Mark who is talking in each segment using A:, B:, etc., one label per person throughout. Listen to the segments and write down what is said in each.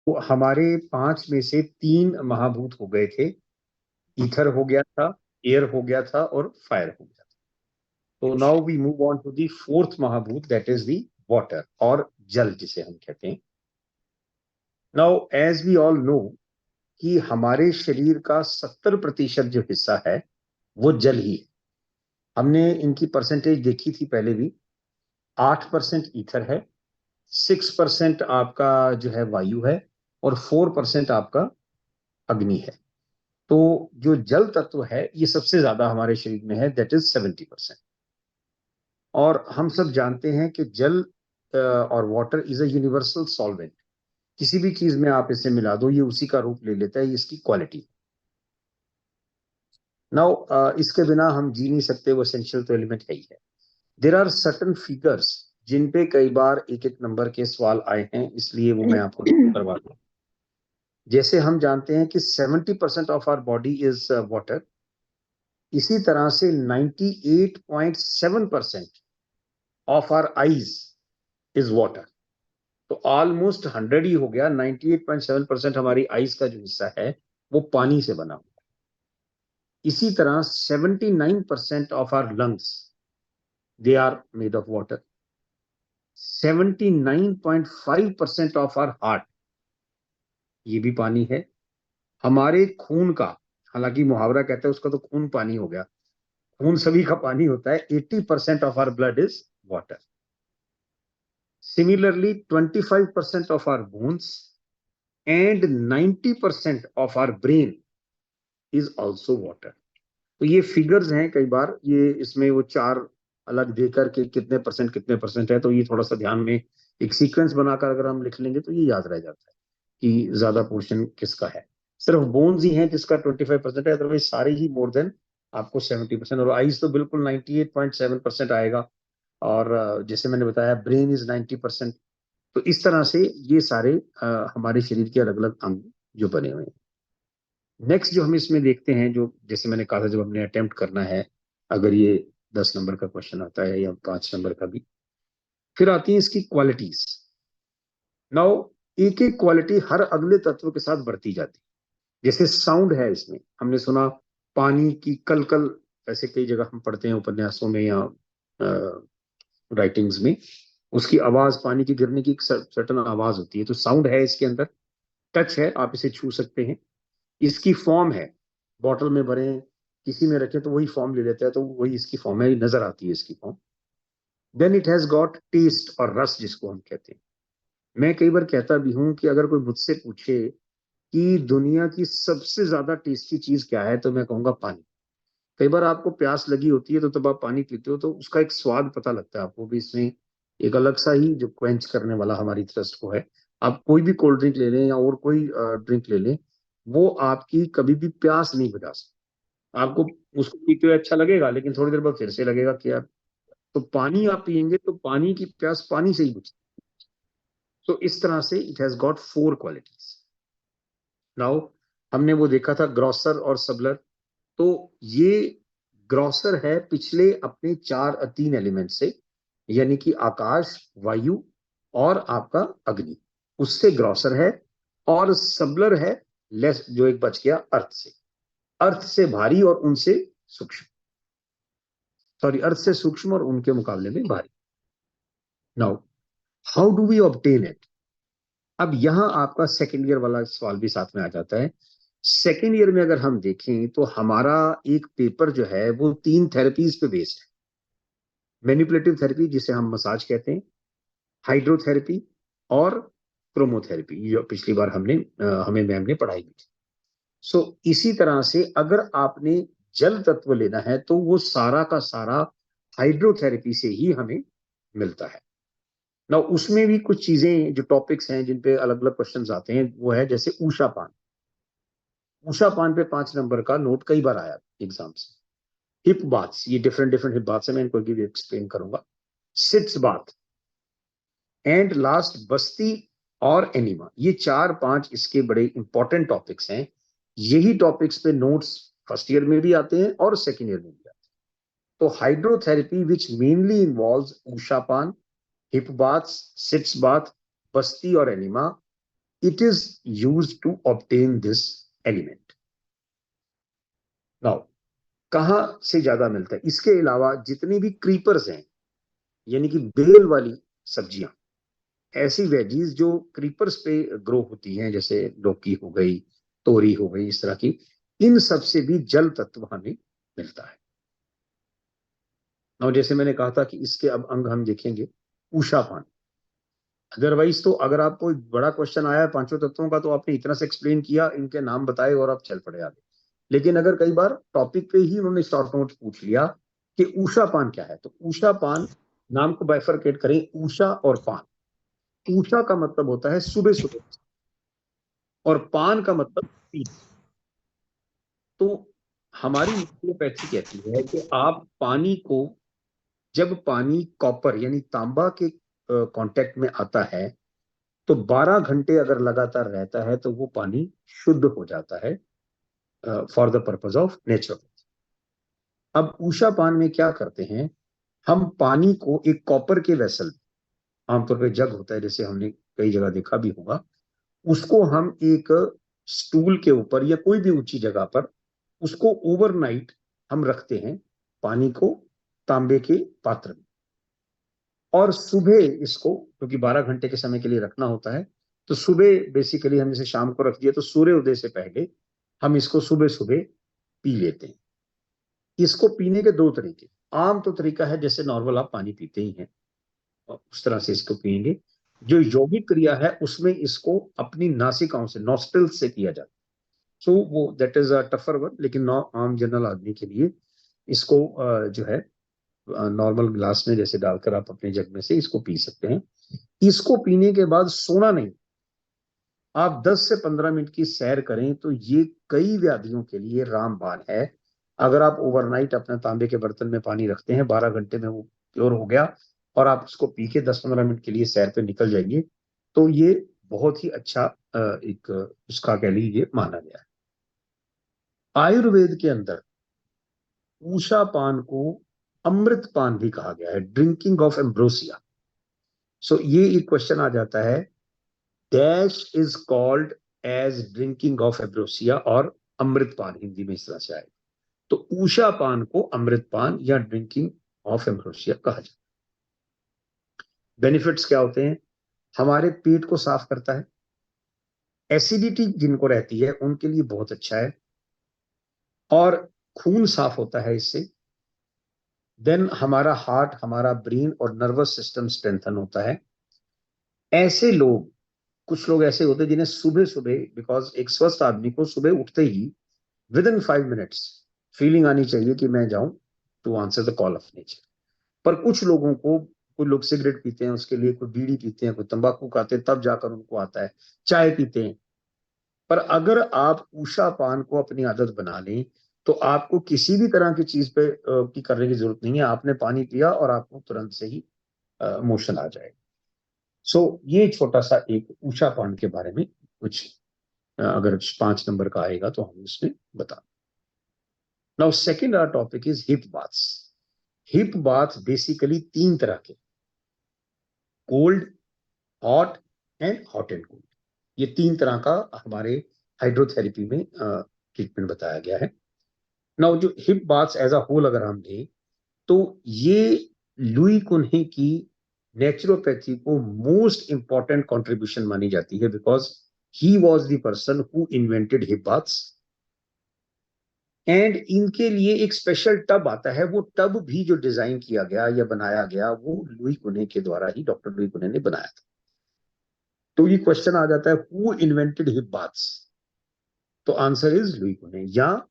A: तो हमारे 5 में से 3 महाभूत हो गए थे। ईथर हो गया था, एयर हो गया था और फायर हो गया था। तो now we move on to the fourth mahabhut, that is the water और जल जिसे हम कहते हैं। Now as we all know कि हमारे शरीर का 70% जो हिस्सा है वो जल ही है। हमने इनकी परसेंटेज देखी थी पहले भी। 8% ईथर है, 6% आपका जो है वायु है और 4% आपका अग्नि है। तो जो जल तत्व है ये सबसे ज्यादा हमारे शरीर में है, दैट इज 70%। और हम सब जानते हैं कि जल और water is a universal solvent. किसी भी चीज में आप इसे मिला दो ये उसी का रूप ले लेता है, ये इसकी क्वालिटी। नाउ इसके बिना हम जी नहीं सकते, वो एसेंशियल तो एलिमेंट है ही है। देर आर सर्टन फिगर्स जिन पे कई बार एक एक नंबर के सवाल आए हैं, इसलिए वो मैं आपको करवा दूं। जैसे हम जानते हैं कि 70% of our body is water, इसी तरह से 98.7% of our eyes is water. तो ऑलमोस्ट 100 ही हो गया। 98.7% हमारी आईज का जो हिस्सा है वो पानी से बना हुआ। इसी तरह 79% of our lungs they are made of water. 79.5% of our heart, ये भी पानी है। हमारे खून का, हालांकि मुहावरा कहता है उसका तो खून पानी हो गया, खून सभी का पानी होता है। 80% of our blood is water. Similarly 25% of our bones and 90% of our brain is also water. तो ये फिगर्स हैं, कई बार ये इसमें वो चार अलग देकर के कितने परसेंट है, तो ये थोड़ा सा ध्यान में एक सीक्वेंस बनाकर अगर हम लिख लेंगे तो ये याद रह जाता है कि ज्यादा पोर्शन किसका है। सिर्फ बोन्स ही हैं जिसका 25% है, अदरवाइज सारे ही मोर देन आपको 70%। और आइज तो बिल्कुल 98.7% आएगा। और जैसे मैंने बताया ब्रेन इज 90%। तो इस तरह से ये सारे हमारे शरीर के अलग अलग अंग जो बने हुए हैं। नेक्स्ट जो हम इसमें देखते हैं, जो जैसे मैंने कहा था जब हमने अटेम्प्ट करना है, अगर ये 10 नंबर का क्वेश्चन आता है या 5 नंबर का भी, फिर आती है इसकी क्वालिटीज। नाउ एक एक क्वालिटी हर अगले तत्व के साथ बढ़ती जाती है। जैसे साउंड है, इसमें हमने सुना पानी की कल कल, ऐसे कई जगह हम पढ़ते हैं उपन्यासों में या राइटिंग्स में, उसकी आवाज, पानी के गिरने की सर्टन आवाज होती है, तो साउंड है इसके अंदर। टच है, आप इसे छू सकते हैं। इसकी फॉर्म है, बॉटल में भरे किसी में रखें तो वही फॉर्म ले लेता है, तो वही इसकी फॉर्म है, नजर आती है इसकी form. Then it has got taste और रस जिसको हम कहते हैं। मैं कई बार कहता भी हूं कि अगर कोई मुझसे पूछे कि दुनिया की सबसे ज्यादा टेस्टी चीज क्या है, तो मैं कहूंगा पानी। कई बार आपको प्यास लगी होती है तो तब आप पानी पीते हो तो उसका एक स्वाद पता लगता है आपको भी, इसमें एक अलग सा ही जो क्वेंच करने वाला हमारी थ्रस्ट को है। आप कोई भी कोल्ड ड्रिंक ले लें या और कोई ड्रिंक ले लें, वो आपकी कभी भी प्यास नहीं बुझा सकता। आपको उसको पीते हुए अच्छा लगेगा, लेकिन थोड़ी देर बाद फिर से लगेगा कि यार। तो पानी आप पियेंगे तो पानी की प्यास पानी से ही बुझती। तो इस तरह से it has got 4 qualities. Now हमने वो देखा था ग्रॉसर और सबलर। तो ये ग्रॉसर है पिछले अपने 3 एलिमेंट से, यानी कि आकाश, वायु और आपका अग्नि, उससे ग्रॉसर है। और सबलर है लेस, जो एक बच गया अर्थ से। अर्थ से भारी और उनसे सूक्ष्म, सॉरी, अर्थ से सूक्ष्म और उनके मुकाबले में भारी। Now how do we obtain it. अब यहां आपका सेकेंड ईयर वाला सवाल भी साथ में आ जाता है। सेकेंड ईयर में अगर हम देखें तो हमारा एक पेपर जो है वो 3 थेरेपीज पे बेस्ड है। मैनिपुलेटिव थेरेपी जिसे हम मसाज कहते हैं, हाइड्रोथेरेपी और क्रोमोथेरेपी, जो पिछली बार हमें मैम ने पढ़ाई की थी। सो इसी तरह से अगर आपने जल तत्व लेना है तो वो सारा का सारा हाइड्रोथेरेपी से ही हमें मिलता है ना। उसमें भी कुछ चीजें जो टॉपिक्स हैं जिन पे अलग अलग क्वेश्चंस आते हैं, वो है जैसे ऊषापान। ऊषापान पे 5 नंबर का नोट कई बार आया एग्जाम से। हिप बाथ्स, ये डिफरेंट डिफरेंट हिप बाथ्स है, मैं इनको भी एक्सप्लेन करूंगा। सिट्स बाथ एंड लास्ट बस्ती और एनिमा, ये 4-5 इसके बड़े इंपॉर्टेंट टॉपिक्स हैं। यही टॉपिक्स पे नोट्स फर्स्ट ईयर में भी आते हैं और सेकेंड ईयर में भी आते हैं। तो hydrotherapy which mainly involves ushapan, hip baths, sitz bath, basti और enema, it is used to obtain this element. Now, कहां से ज्यादा मिलता है? इसके अलावा जितनी भी क्रीपर्स हैं, यानी कि बेल वाली सब्जियां, ऐसी वेजीज जो क्रीपर्स पे ग्रो होती हैं, जैसे लौकी हो गई, तोरी हो गई, इस तरह की, इन सब से भी जल तत्व हमें मिलता है। और जैसे मैंने कहा था कि इसके अब अंग हम देखेंगे, ऊषा पान। अदरवाइज तो अगर आपको एक बड़ा क्वेश्चन आया है पांचों तत्वों का, तो आपने इतना से एक्सप्लेन किया, इनके नाम बताए और आप चल पड़े आगे। लेकिन अगर कई बार टॉपिक पे ही उन्होंने शॉर्ट नोट पूछ लिया कि ऊषा पान क्या है, तो ऊषा पान नाम को बाइफरकेट करें, ऊषा और पान। ऊषा का मतलब होता है सुबह सुबह, और पान का मतलब पीना। तो हमारी नेचुरोपैथी कहती है कि आप पानी को, जब पानी कॉपर यानी तांबा के कांटेक्ट में आता है, तो 12 घंटे अगर लगातार रहता है तो वो पानी शुद्ध हो जाता है for the purpose of naturopathy. अब ऊषा पान में क्या करते हैं, हम पानी को एक कॉपर के वेसल, आमतौर पे जग होता है, जैसे हमने कई जगह देखा भी होगा, उसको हम एक स्टूल के ऊपर या कोई भी ऊंची जगह पर उसको ओवरनाइट हम रखते हैं, पानी को तांबे के पात्र में। और सुबह इसको, क्योंकि 12 घंटे के समय के लिए रखना होता है, तो सुबह बेसिकली हम इसे शाम को रख दिया तो सूर्य उदय से पहले हम इसको सुबह सुबह पी लेते हैं। इसको पीने के दो तरीके, आम तो तरीका है जैसे नॉर्मल आप पानी पीते ही हैं, उस तरह से इसको पिएंगे। जो यौगिक क्रिया है उसमें इसको अपनी नासिकाओं से, नॉस्ट्रिल से किया जाता है। सो वो that is a tougher one, लेकिन आम जनरल आदमी के लिए इसको जो है नॉर्मल ग्लास में जैसे डालकर आप अपने जग में से इसको पी सकते हैं। इसको पीने के बाद सोना नहीं, आप 10 से 15 मिनट की सैर करें तो ये कई व्याधियों के लिए रामबाण है। अगर आप ओवरनाइट अपने तांबे के बर्तन में पानी रखते हैं, 12 घंटे में वो प्योर हो गया, और आप उसको पी के 10-15 मिनट के लिए सैर पे निकल जाइए, तो ये बहुत ही अच्छा एक उसका कह लीजिए माना गया है। आयुर्वेद के अंदर ऊषा पान को अमृत पान भी कहा गया है, ड्रिंकिंग ऑफ एम्ब्रोसिया। सो ये एक क्वेश्चन आ जाता है, dash is called as drinking of ambrosia, और अमृत पान हिंदी में इस तरह से आएगा। तो ऊषा पान को अमृत पान या ड्रिंकिंग ऑफ एब्रोसिया कहा जाता है। बेनिफिट्स क्या होते हैं? हमारे पेट को साफ करता है, एसिडिटी जिनको रहती है उनके लिए बहुत अच्छा है, और खून साफ होता है इससे। देन हमारा हार्ट, हमारा ब्रेन और नर्वस सिस्टम स्ट्रेंथन होता है। ऐसे लोग, कुछ लोग ऐसे होते हैं जिन्हें सुबह सुबह, बिकॉज एक स्वस्थ आदमी को सुबह उठते ही विद इन 5 मिनट्स फीलिंग आनी चाहिए कि मैं जाऊं to answer the call of nature. पर कुछ लोगों को, कुछ लोग सिगरेट पीते हैं, उसके लिए कोई बीड़ी पीते हैं, कोई तंबाकू खाते हैं, तब जाकर उनको आता है, चाय पीते हैं। पर अगर आप उषा पान को अपनी आदत बना लें, तो आपको किसी भी तरह की चीज पे की करने की जरूरत नहीं है। आपने पानी पिया और आपको तुरंत से ही मोशन आ जाएगा। सो ये छोटा सा एक उषा पान के बारे में कुछ, अगर 5 नंबर का आएगा तो हम इसमें बता। Now second hour topic is hip baths. Hip bath basically 3 तरह के, cold, hot and hot and cold, ये 3 तरह का हमारे हाइड्रोथेरेपी में ट्रीटमेंट बताया गया है। नाउ जो hip baths as a whole अगर हम लें, तो ये लुई कुन्हे की नेचुरोपैथी को मोस्ट इंपॉर्टेंट कंट्रीब्यूशन मानी जाती है, because he was the person who invented hip baths. And इनके लिए एक स्पेशल टब आता है, वो टब भी जो डिजाइन किया गया या बनाया गया वो लुई कुन्हे के द्वारा ही, डॉक्टर लुई कुन्हे ने बनाया था। तो ये क्वेश्चन आ जाता है, हु इन्वेंटेड हिप बाथ्स? तो आंसर इज लुई कुन्हे। या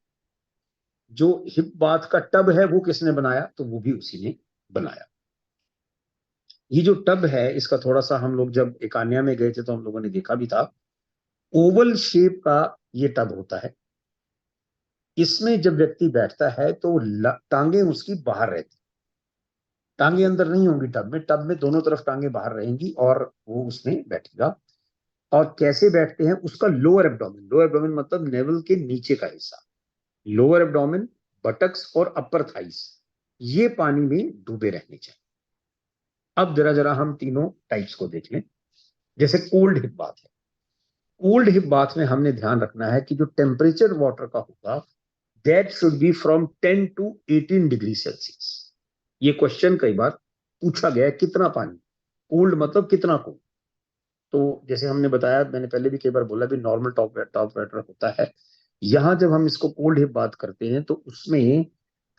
A: जो हिप बाथ का टब है वो किसने बनाया? तो वो भी उसी ने बनाया। ये जो टब है इसका थोड़ा सा, हम लोग जब एकान्या में गए थे तो हम लोगों ने देखा भी था, ओवल शेप का ये टब होता है। इसमें जब व्यक्ति बैठता है तो टांगे उसकी बाहर रहती, टांगे अंदर नहीं होंगी टब में, टब में दोनों तरफ टांगे बाहर रहेंगी और वो उसमें बैठेगा। और कैसे बैठते हैं? उसका लोअर एब्डोमेन, लोअर एब्डोमेन मतलब नेवल के नीचे का हिस्सा, लोअर एब्डोमेन, बटक्स और अपर थाइस, ये पानी में डूबे रहने चाहिए। अब जरा जरा हम तीनों टाइप्स को देख लें। जैसे कोल्ड हिप बाथ है, कोल्ड हिप बाथ में हमने ध्यान रखना है कि जो टेम्परेचर वाटर का होगा that should be from 10 to 18 degree Celsius. ये क्वेश्चन कई बार पूछा गया है, कितना पानी कोल्ड मतलब कितना कोल्ड। तो जैसे हमने बताया, मैंने पहले भी कई बार बोला भी नॉर्मल टॉप वाटर होता है। यहां जब हम इसको कोल्ड हिप बात करते हैं तो उसमें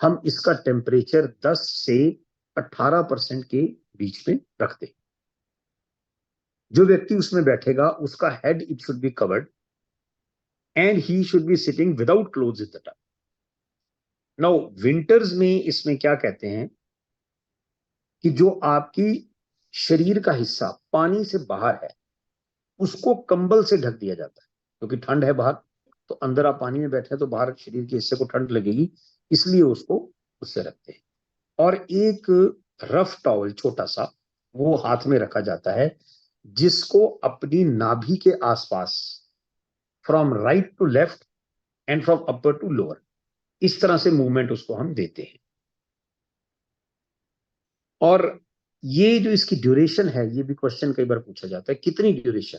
A: हम इसका टेम्परेचर 10 से 18% के बीच में रखते हैं। जो व्यक्ति उसमें बैठेगा उसका head it should be covered and he should be sitting without clothes in the tub. Now winters में इसमें क्या कहते हैं कि जो आपकी शरीर का हिस्सा पानी से बाहर है उसको कंबल से ढक दिया जाता है, क्योंकि ठंड है बाहर। तो अंदर आप पानी में बैठे हैं तो बाहर शरीर के हिस्से को ठंड लगेगी, इसलिए उसको उससे रखते हैं। और एक रफ टॉवल छोटा सा वो हाथ में रखा जाता है, जिसको अपनी नाभि के आसपास from right to left and from upper to lower इस तरह से मूवमेंट उसको हम देते हैं। और ये जो इसकी ड्यूरेशन है, ये भी क्वेश्चन कई बार पूछा जाता है, कितनी ड्यूरेशन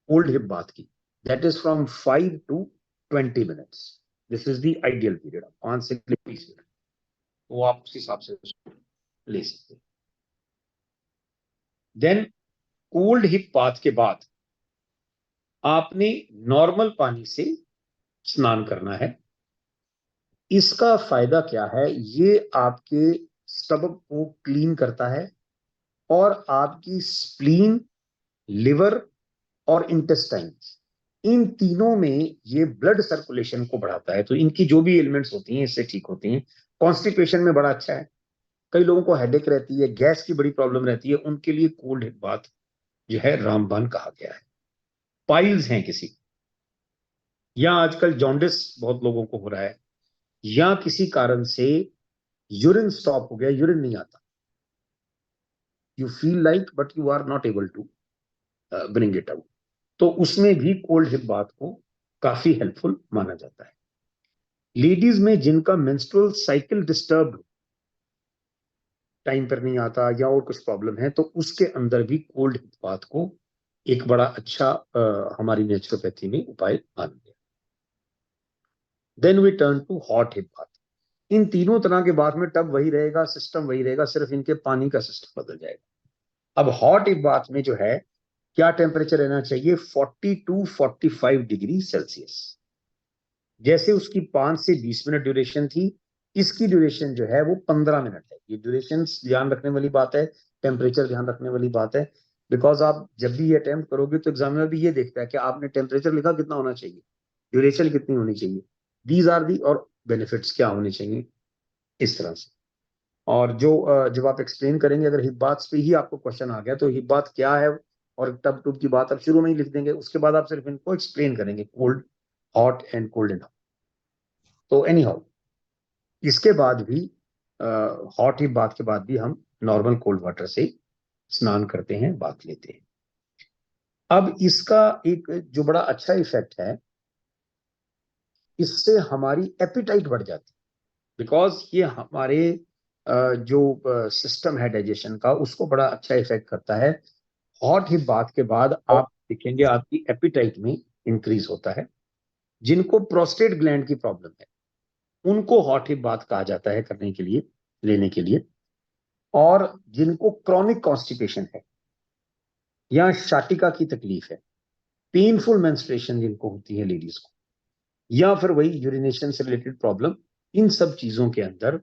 A: कोल्ड हिप बाथ की। That is from 5 to 20 minutes. This is the ideal period, 5 से 20 मिनट। तो आप उस हिसाब से उसको ले सकते हैं। देन कोल्ड हिप बाथ के बाद आपने नॉर्मल पानी से स्नान करना है। इसका फायदा क्या है, ये आपके स्टमक को क्लीन करता है और आपकी स्प्लीन, लिवर और इंटेस्टाइन, इन तीनों में ये ब्लड सर्कुलेशन को बढ़ाता है। तो इनकी जो भी एलिमेंट्स होती हैं इससे ठीक होती हैं। कॉन्स्टिपेशन में बड़ा अच्छा है। कई लोगों को हेडेक रहती है, गैस की बड़ी प्रॉब्लम रहती है, उनके लिए कोल्ड हिप बाथ जो है रामबाण कहा गया है। पाइल्स हैं किसी, या आजकल जॉन्डिस बहुत लोगों को हो रहा है, या किसी कारण से यूरिन स्टॉप हो गया, यूरिन नहीं आता, you feel like but you are not able to bring it out, तो उसमें भी कोल्ड हिप बाथ को काफी हेल्पफुल माना जाता है। लेडीज में जिनका मेंस्ट्रुअल साइकिल डिस्टर्ब टाइम पर नहीं आता या और कुछ प्रॉब्लम है, तो उसके अंदर भी कोल्ड हिप बाथ को एक बड़ा अच्छा हमारी नेचुरोपैथी में उपाय मान लिया। Then we turn to hot hip bath. इन तीनों तरह के बाथ में टब वही रहेगा, सिस्टम वही रहेगा, सिर्फ इनके पानी का सिस्टम बदल जाएगा। अब हॉट हिप बाथ में जो है क्या टेम्परेचर रहना चाहिए, 40 to 45 डिग्री सेल्सियस। जैसे उसकी 5 से 20 मिनट ड्यूरेशन थी, इसकी ड्यूरेशन जो है वो 15 मिनट है। ये ड्यूरेशन ध्यान रखने वाली बात है, टेम्परेचर ध्यान रखने वाली बात है। बिकॉज आप जब भी ये अटेम्प्ट करोगे तो एग्जामिनर भी ये देखता है कि आपने टेम्परेचर लिखा कितना होना चाहिए, ड्यूरेशन कितनी होनी चाहिए, दीज आर दी, और बेनिफिट्स क्या होने चाहिए, इस तरह से। और जो जब आप एक्सप्लेन करेंगे, अगर हिप बाथ्स पे ही आपको क्वेश्चन आ गया तो हिप बाथ क्या है और टब टूब की बात आप शुरू में ही लिख देंगे, उसके बाद आप सिर्फ इनको एक्सप्लेन करेंगे, cold, hot and cold and hot. तो एनी हाउ, इसके बाद भी हॉट हिप बाथ के बाद भी हम नॉर्मल कोल्ड वाटर से स्नान करते हैं, बाथ लेते हैं। अब इसका एक जो बड़ा अच्छा इफेक्ट है, इससे हमारी एपिटाइट बढ़ जाती है। बिकॉज ये हमारे जो सिस्टम है डाइजेशन का, उसको बड़ा अच्छा इफेक्ट करता है। हॉट हिप बाथ के बाद आप देखेंगे आपकी एपिटाइट में इंक्रीज होता है। जिनको प्रोस्टेट ग्लैंड की प्रॉब्लम है उनको हॉट हिप बाथ कहा जाता है करने के लिए, लेने के लिए। और जिनको क्रॉनिक कॉन्स्टिपेशन है या शाटिका की तकलीफ है, पेनफुल मेंस्ट्रुएशन जिनको होती है लेडीज को, या फिर वही यूरिनेशन से रिलेटेड प्रॉब्लम, इन सब चीजों के अंदर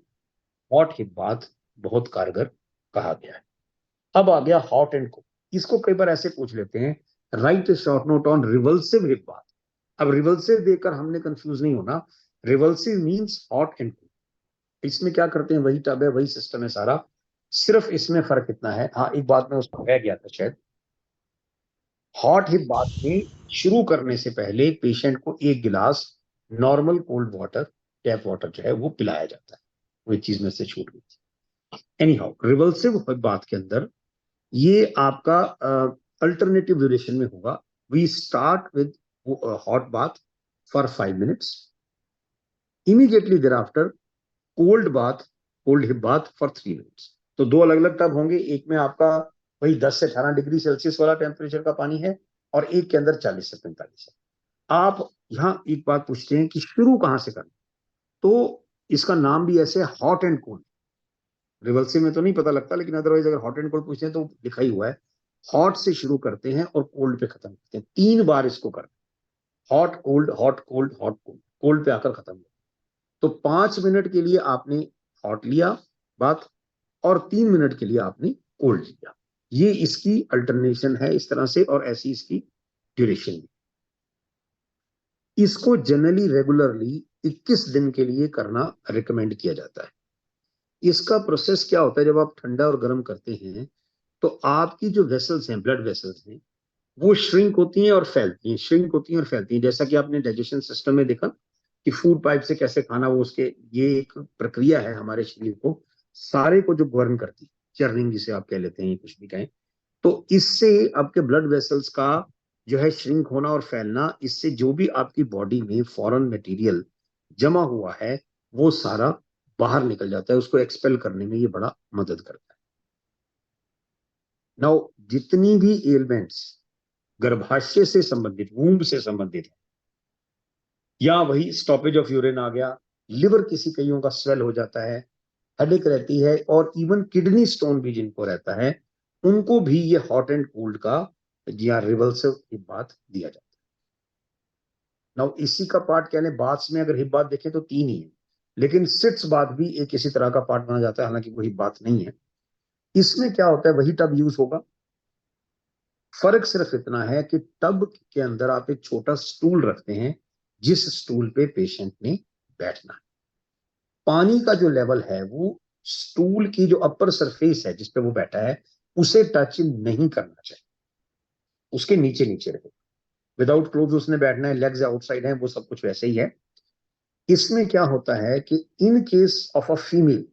A: हॉट हिप बाथ बहुत कारगर कहा गया है। अब आ गया हॉट एंड कोल्ड। इसको कई बार ऐसे पूछ लेते हैं, right a short note on revulsive hip bath. अब रिवल्सिव देखकर हमने कंफ्यूज नहीं होना, revulsive means hot and cold. इसमें क्या करते हैं, वही टब है, वही सिस्टम है सारा, सिर्फ इसमें फर्क इतना है। हाँ, एक बात में उसको रह गया था शायद, हॉट हिप बाथ में शुरू करने से पहले पेशेंट को एक गिलास normal cold water, tap water जो है वो पिलाया जाता है। वो चीज में से छूट गई थी। Anyhow, revulsive hip bath के अंदर ये आपका अल्टरनेटिव ड्यूरेशन में होगा। We start with hot bath for 5 minutes, immediately thereafter cold bath, cold hip bath for 3 minutes. तो दो अलग अलग टब होंगे, एक में आपका वही 10 से 18 डिग्री सेल्सियस वाला टेम्परेचर का पानी है, और एक के अंदर 40 से 45 है। आप यहाँ एक बात पूछते हैं कि शुरू कहाँ से करना, तो इसका नाम भी ऐसे हॉट एंड कोल्ड। रिवल्सिव में तो नहीं पता लगता, लेकिन अदरवाइज अगर हॉट एंड कोल्ड पूछते हैं तो लिखा ही हुआ है, हॉट से शुरू करते हैं और कोल्ड पे खत्म करते हैं। 3 बार इसको करना, hot cold hot cold hot cold, cold पे आकर खत्म हो। तो 5 मिनट के लिए आपने हॉट लिया बात, और 3 मिनट के लिए आपने कोल्ड लिया। ये इसकी अल्टरनेशन है इस तरह से, और ऐसी इसकी ड्यूरेशन भी। इसको जनरली रेगुलरली 21 दिन के लिए करना रिकमेंड किया जाता है। इसका प्रोसेस क्या होता है, जब आप ठंडा और गर्म करते हैं तो आपकी जो वेसल्स हैं, ब्लड वेसल्स हैं, वो श्रिंक होती हैं और फैलती हैं, श्रिंक होती हैं और फैलती हैं। जैसा कि आपने डाइजेशन सिस्टम में देखा कि फूड पाइप से कैसे खाना, वो उसके, ये एक प्रक्रिया है हमारे शरीर को सारे को जो गवर्न करती है, चर्निंग जिसे आप कह लेते हैं, कुछ भी कहें। तो इससे आपके ब्लड वेसल्स का जो है श्रिंक होना और फैलना, इससे जो भी आपकी बॉडी में फॉरेन मटेरियल जमा हुआ है वो सारा बाहर निकल जाता है, उसको एक्सपेल करने में ये बड़ा मदद करता है। नाउ जितनी भी एलिमेंट्स गर्भाशय से संबंधित, वूम्ब से संबंधित है, या वही स्टॉपेज ऑफ यूरिन आ गया, लिवर किसी कईयों का स्वेल हो जाता है, हेडेक रहती है, और इवन किडनी स्टोन भी जिनको रहता है, उनको भी ये हॉट एंड कोल्ड का या रिवल्सिव हिप बाथ दिया जाता है। नाउ इसी का पार्ट कहने, बाथ्स में अगर हिप बाथ देखें तो 3 ही है, लेकिन सिट्स बाथ भी एक इसी तरह का पार्ट माना जाता है, हालांकि वो हिप बाथ नहीं है। इसमें क्या होता है, वही टब यूज होगा, फर्क सिर्फ इतना है कि टब के अंदर आप एक छोटा स्टूल रखते हैं, जिस स्टूल पे पेशेंट ने बैठना है। पानी का जो लेवल है वो स्टूल की जो अपर सरफेस है जिस पे वो बैठा है उसे टच नहीं करना चाहिए, उसके नीचे नीचे रहे। विदाउट क्लोथ उसने बैठना है, लेग्स आउटसाइड है, वो सब कुछ वैसे ही है। इसमें क्या होता है कि in case of a female,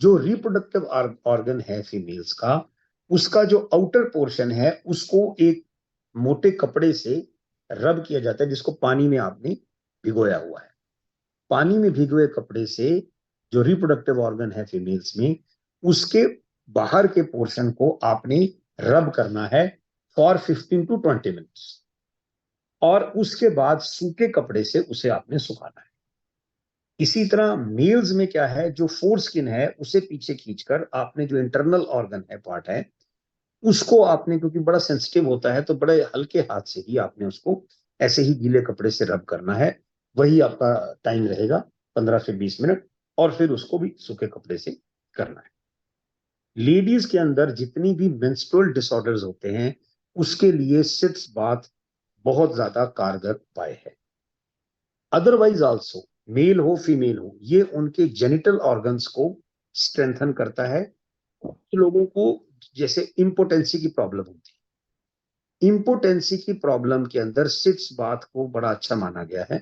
A: जो रिप्रोडक्टिव ऑर्गन है फीमेल्स का, उसका जो आउटर पोर्शन है उसको एक मोटे कपड़े से रब किया जाता है, जिसको पानी में आपने भिगोया हुआ है। पानी में भिगोए कपड़े से जो रिप्रोडक्टिव ऑर्गन है फीमेल्स में, उसके बाहर के पोर्शन को आपने रब करना है फॉर 15 to 20 मिनट्स, और उसके बाद सूखे कपड़े से उसे आपने सुखाना है। इसी तरह मेल्स में क्या है, जो फोर स्किन है उसे पीछे खींचकर आपने जो इंटरनल ऑर्गन है, पार्ट है, उसको आपने, क्योंकि बड़ा सेंसिटिव होता है, तो बड़े हल्के हाथ से ही आपने उसको ऐसे ही गीले कपड़े से रब करना है। वही आपका टाइम रहेगा 15 से 20 मिनट, और फिर उसको भी सूखे कपड़े से करना है। लेडीज के अंदर जितनी भी मेंस्ट्रुअल डिसऑर्डर्स होते हैं उसके लिए सिट्स बाथ बहुत ज्यादा कारगर उपाय है। अदरवाइज आल्सो, मेल हो फीमेल हो, ये उनके जेनिटल ऑर्गन्स को स्ट्रेंथन करता है। कुछ लोगों को जैसे इम्पोटेंसी की प्रॉब्लम होती है, इम्पोटेंसी की प्रॉब्लम के अंदर सिट्स बाथ को बड़ा अच्छा माना गया है।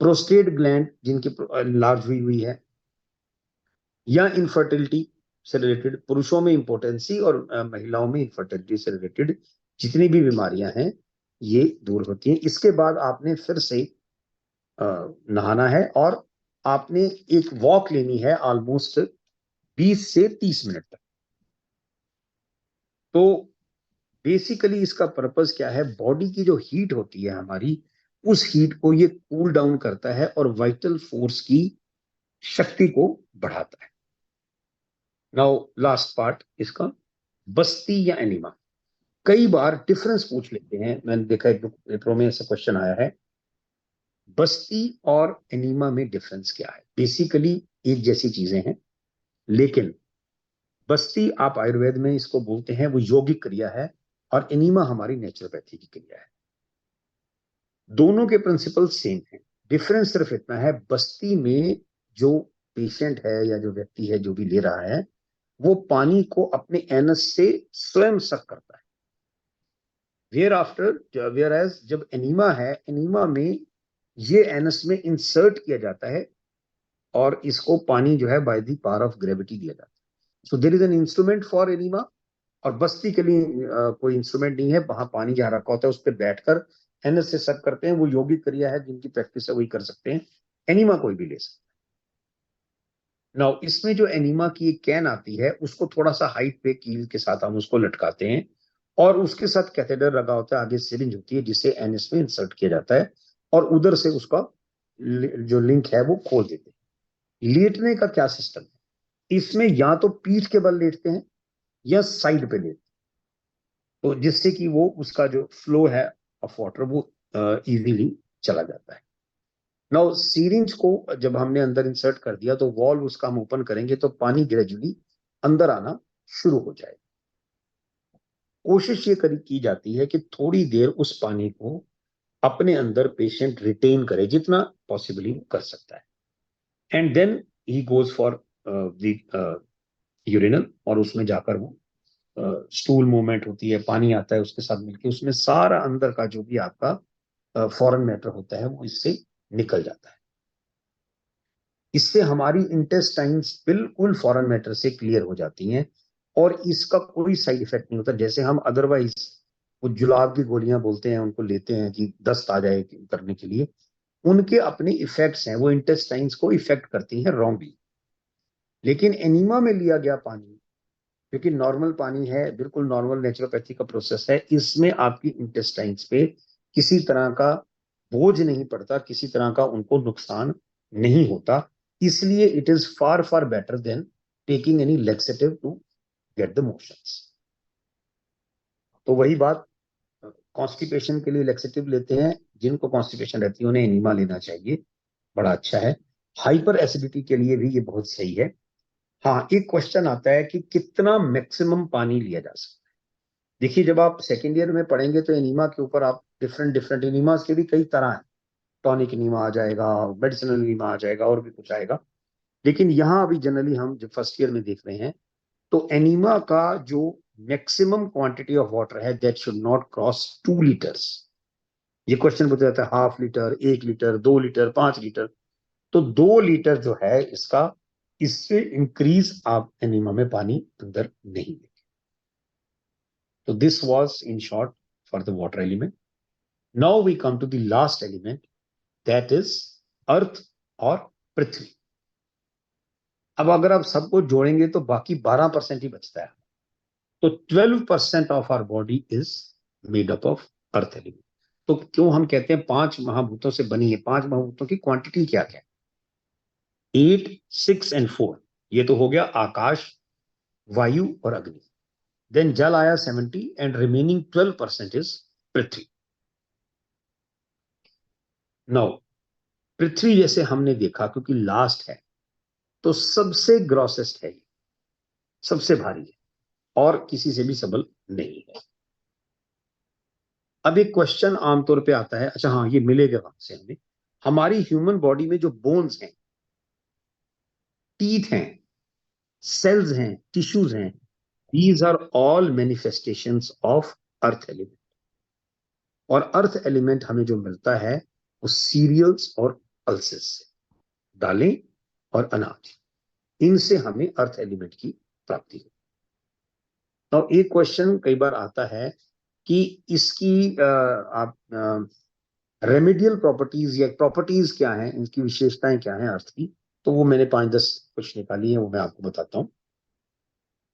A: प्रोस्टेट ग्लैंड जिनकी लार्ज हुई है, या इनफर्टिलिटी से रिलेटेड, पुरुषों में इंपोर्टेंसी और महिलाओं में इनफर्टिलिटी से रिलेटेड जितनी भी बीमारियां हैं ये दूर होती हैं। इसके बाद आपने फिर से नहाना है, और आपने एक वॉक लेनी है ऑलमोस्ट 20 से 30 मिनट तक। तो बेसिकली इसका पर्पस क्या है, बॉडी की जो हीट होती है हमारी, उस हीट को ये कूल डाउन करता है और वाइटल फोर्स की शक्ति को बढ़ाता है। नाउ लास्ट पार्ट इसका, बस्ती या एनिमा। कई बार डिफरेंस पूछ लेते हैं, मैंने देखा एक पेपरों में ऐसा क्वेश्चन आया है, बस्ती और एनीमा में डिफरेंस क्या है। बेसिकली एक जैसी चीजें हैं, लेकिन बस्ती आप आयुर्वेद में इसको बोलते हैं, वो यौगिक क्रिया है, और एनीमा हमारी नेचुरोपैथी की क्रिया है। दोनों के प्रिंसिपल सेम है, डिफरेंस सिर्फ इतना है, बस्ती में जो पेशेंट है या जो व्यक्ति है जो भी ले रहा है, वो पानी को अपने एनस से स्वयं सक करता है। वेयर आफ्टर, वेयर एज जब एनीमा है, एनीमा में ये एनस में इंसर्ट किया जाता है, और इसको पानी जो है by the power of gravity दिया जाता है। So there is an instrument for enema, और बस्ती के लिए कोई इंस्ट्रूमेंट नहीं है। वहां पानी जहां रखा होता है उस पर बैठकर एनस से सक करते हैं, वो योगिक क्रिया है, जिनकी प्रैक्टिस है वही कर सकते हैं। एनीमा कोई भी ले सकता है। नाउ इसमें जो एनीमा की एक कैन आती है, उसको थोड़ा सा हाइट पे कील के साथ हम उसको लटकाते हैं, और उसके साथ कैथेटर लगा होता है, आगे सिरिंज होती है जिसे एनएस में इंसर्ट किया जाता है और उधर से उसका जो लिंक है वो खोल देते हैं। लेटने का क्या सिस्टम है इसमें, या तो पीठ के बल लेटते हैं या साइड पे लेटते हैं, तो जिससे कि वो उसका जो फ्लो है ऑफ वाटर वो इजीली चला जाता है। नाउ सीरिंज को जब हमने अंदर इंसर्ट कर दिया तो वॉल्व उसका हम ओपन करेंगे तो पानी ग्रेजुअली अंदर आना शुरू हो जाएगा। कोशिश ये की जाती है कि थोड़ी देर उस पानी को अपने अंदर पेशेंट रिटेन करे जितना पॉसिबली कर सकता है, and then he goes for the urinal, और उसमें जाकर वो स्टूल मूवमेंट होती है, पानी आता है उसके साथ मिलके, उसमें सारा अंदर का जो भी आपका फॉरेन मैटर होता है वो इससे निकल जाता है। इससे हमारी इंटेस्टाइन्स बिल्कुल फॉरेन मैटर से क्लियर हो जाती हैं और इसका कोई साइड इफेक्ट नहीं होता। जैसे हम अदरवाइज वो जुलाब की गोलियां बोलते हैं उनको लेते हैं कि दस्त आ जाए करने के लिए, उनके अपने इफेक्ट्स हैं, वो इंटेस्टाइन्स को इफेक्ट करती हैं रॉन्गली। लेकिन एनीमा में लिया गया पानी क्योंकि नॉर्मल पानी है, बिल्कुल नॉर्मल नेचुरोपैथी का प्रोसेस है, इसमें आपकी इंटेस्टाइन्स पे किसी तरह का बोझ नहीं पड़ता, किसी तरह का उनको नुकसान नहीं होता। इसलिए it is far far better than taking any laxative to get the motions. तो वही बात, कॉन्स्टिपेशन के लिए लेक्सेटिव लेते हैं, जिनको कॉन्स्टिपेशन रहती है उन्हें एनीमा लेना चाहिए, बड़ा अच्छा है। हाइपर एसिडिटी के लिए भी ये बहुत सही है। हाँ, एक क्वेश्चन आता है कि कितना मैक्सिमम पानी लिया जा सकता है। देखिए, जब आप सेकेंड ईयर में पढ़ेंगे तो एनीमा के ऊपर आप डिफरेंट डिफरेंट एनीमास के भी कई तरह हैं, टॉनिक एनीमा आ जाएगा, मेडिसिनल एनीमा आ जाएगा और भी कुछ आएगा। लेकिन यहाँ अभी जनरली हम जब फर्स्ट ईयर में देख रहे हैं तो एनीमा का जो मैक्सिमम क्वांटिटी ऑफ वाटर है that should not cross 2 litres. ये क्वेश्चन पूछा जाता है half litre, 1 litre, 2 litre, 5 litre. तो 2 लीटर जो है इसका, इससे इंक्रीज आप एनीमा में पानी अंदर नहीं देंगे। तो this was in short for the water element. Now we come to the last element, that is earth और पृथ्वी। अब अगर आप सबको जोड़ेंगे तो बाकी 12% ही बचता है। तो 12% of our body is made up of earth element. तो क्यों हम कहते हैं 5 महाभूतों से बनी है, 5 महाभूतों की क्वांटिटी क्या क्या है? 8, 6 एंड 4। ये तो हो गया आकाश, वायु और अग्नि। देन जल आया 70 एंड रिमेनिंग 12% इज पृथ्वी। नाउ पृथ्वी जैसे हमने देखा क्योंकि लास्ट है तो सबसे ग्रॉसेस्ट है, सबसे भारी है और किसी से भी सबल नहीं है। अब एक क्वेश्चन आमतौर पे आता है, अच्छा हाँ ये मिलेगा कहां से हमें? हमारी ह्यूमन बॉडी में जो बोन्स हैं, टीथ हैं, सेल्स हैं, टिश्यूज हैं, these are all manifestations of earth element. और अर्थ एलिमेंट हमें जो मिलता है वो सीरियल्स और पल्सेस से, दालें और अनाज, इनसे हमें अर्थ एलिमेंट की प्राप्ति हो। तो एक क्वेश्चन कई बार आता है कि इसकी आप रेमेडियल प्रॉपर्टीज या प्रॉपर्टीज क्या हैं, इनकी विशेषताएं क्या हैं अर्थ की? तो वो मैंने 5-10 कुछ निकाली है, वो मैं आपको बताता हूं।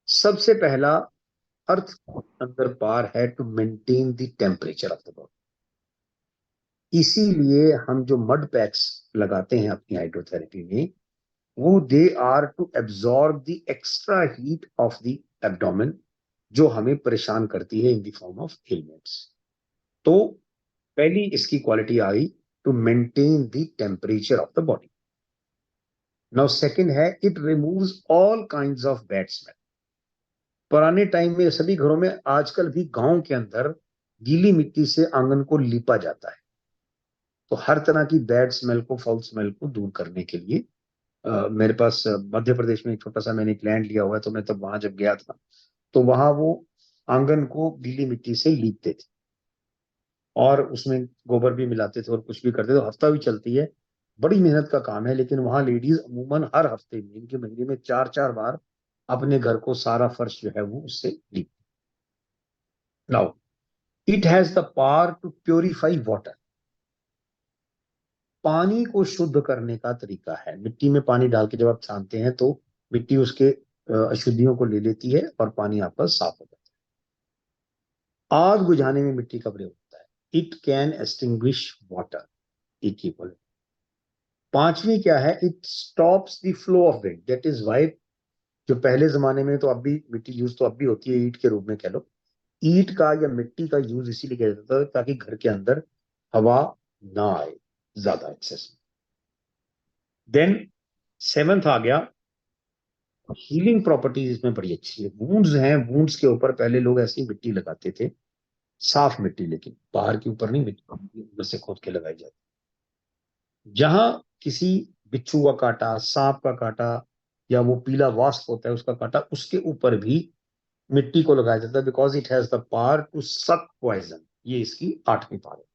A: सबसे पहला, अर्थ अंदर पार है to maintain the temperature of the body. इसीलिए हम जो मड पैक्स लगाते हैं अपनी हाइड्रोथेरेपी में, वो they are to absorb the extra heat of the abdomen जो हमें परेशान करती है in the form of elements. तो पहली इसकी quality I to maintain the temperature of the body. Now second है, it removes all kinds of bad smell. पुराने टाइम में सभी घरों में, आजकल भी गांव के अंदर गीली मिट्टी से आंगन को लीपा जाता है, तो हर तरह की बैड स्मेल को, फाउल स्मेल को दूर करने के लिए मेरे पास मध्य प्रदेश में एक छोटा सा मैंने एक लैंड लिया हुआ है, तो मैं तब वहां जब गया था तो वहां वो आंगन को गीली मिट्टी से लीपते थे और उसमें गोबर भी मिलाते थे और कुछ भी करते थे, तो हफ्ता भी चलती है। बड़ी मेहनत का काम है, लेकिन वहां लेडीज अमूमन हर हफ्ते में, इनके महीने में 4-4 बार अपने घर को सारा फर्श जो है वो उससे लीप। Now it has the power to purify water. पानी को शुद्ध करने का तरीका है, मिट्टी में पानी डाल के जब आप छानते हैं तो मिट्टी उसके अशुद्धियों को ले लेती है और पानी आपका साफ हो जाता है। आग बुझाने में मिट्टी का प्रयोग होता है। It can extinguish water, equal. पांचवी क्या है, it stops the flow of wind, that is why जो पहले जमाने में, तो अब भी मिट्टी यूज तो अब भी होती है ईंट के रूप में कह लो, ईंट का या मिट्टी का यूज इसीलिए किया जाता था ताकि घर के अंदर हवा ना आए ज्यादा एक्सेस में। देन सेवंथ आ गया, हीलिंग प्रॉपर्टीज इसमें बड़ी अच्छी है। वुंड्स हैं, वुंड्स के ऊपर पहले लोग ऐसी मिट्टी लगाते थे, साफ मिट्टी, लेकिन बाहर के ऊपर नहीं, मिट्टी अंदर से खोद के लगाई जाती। जहां किसी बिच्छू का काटा, सांप का काटा, या वो पीला वास्प होता है उसका काटा, उसके ऊपर भी मिट्टी को लगाया जाता है, because it has the power to suck poison. ये इसकी आठवीं पावर है।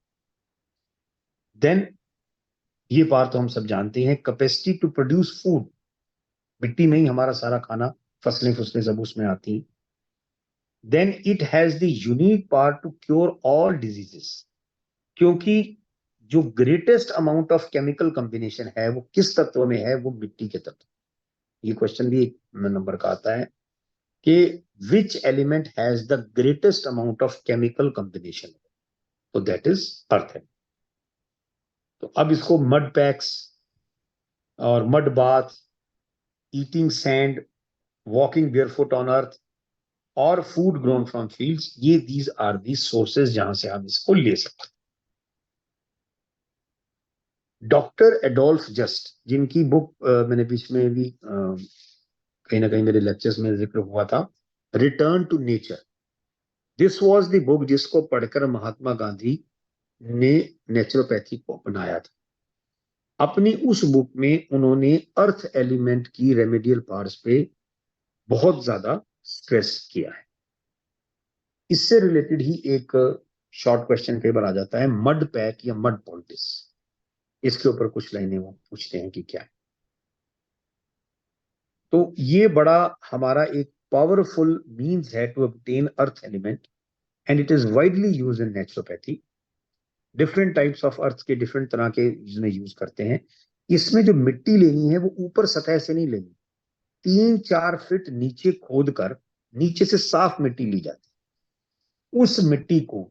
A: देन ये पावर तो हम सब जानते हैं, कैपेसिटी टू प्रोड्यूस फूड, मिट्टी में ही हमारा सारा खाना, फसलें फसलें सब उसमें आती हैं। Then it has the unique power to cure all diseases, क्योंकि जो greatest amount of chemical combination है वो किस तत्व में है, वो मिट्टी के तत्व। ये क्वेश्चन भी एक नंबर का आता है कि which element has the greatest amount of chemical combination, तो दैट इज अर्थ है। तो अब इसको मड पैक्स और mud bath, eating sand, walking barefoot on earth और फूड ग्रोन फ्रॉम फील्ड्स, ये दीज आर दी सोर्सेज जहां से हम इसको ले सकते हैं। डॉक्टर एडोल्फ जस्ट, जिनकी बुक मैंने बीच में भी कहीं ना कहीं मेरे लेक्चर्स में जिक्र हुआ था, return to nature, this was the book जिसको पढ़कर महात्मा गांधी ने नेचुरोपैथी को अपनाया था। अपनी उस बुक में उन्होंने अर्थ एलिमेंट की रेमेडियल पावर्स पे बहुत ज्यादा स्ट्रेस किया है। इससे रिलेटेड ही एक शॉर्ट क्वेश्चन पेपर आ जाता है, मड पैक या मड पॉलिटिक्स, इसके ऊपर कुछ लाइनें वो पूछते हैं कि क्या है। तो ये बड़ा हमारा एक पावरफुल मीन्स है to obtain earth element, and it is widely use in naturopathy. Different types of earth के डिफरेंट तरह के इसमें यूज करते हैं। इसमें जो मिट्टी लेनी है वो ऊपर सतह से नहीं लेनी, 3-4 फीट नीचे खोद कर नीचे से साफ मिट्टी ली जाती है। उस मिट्टी को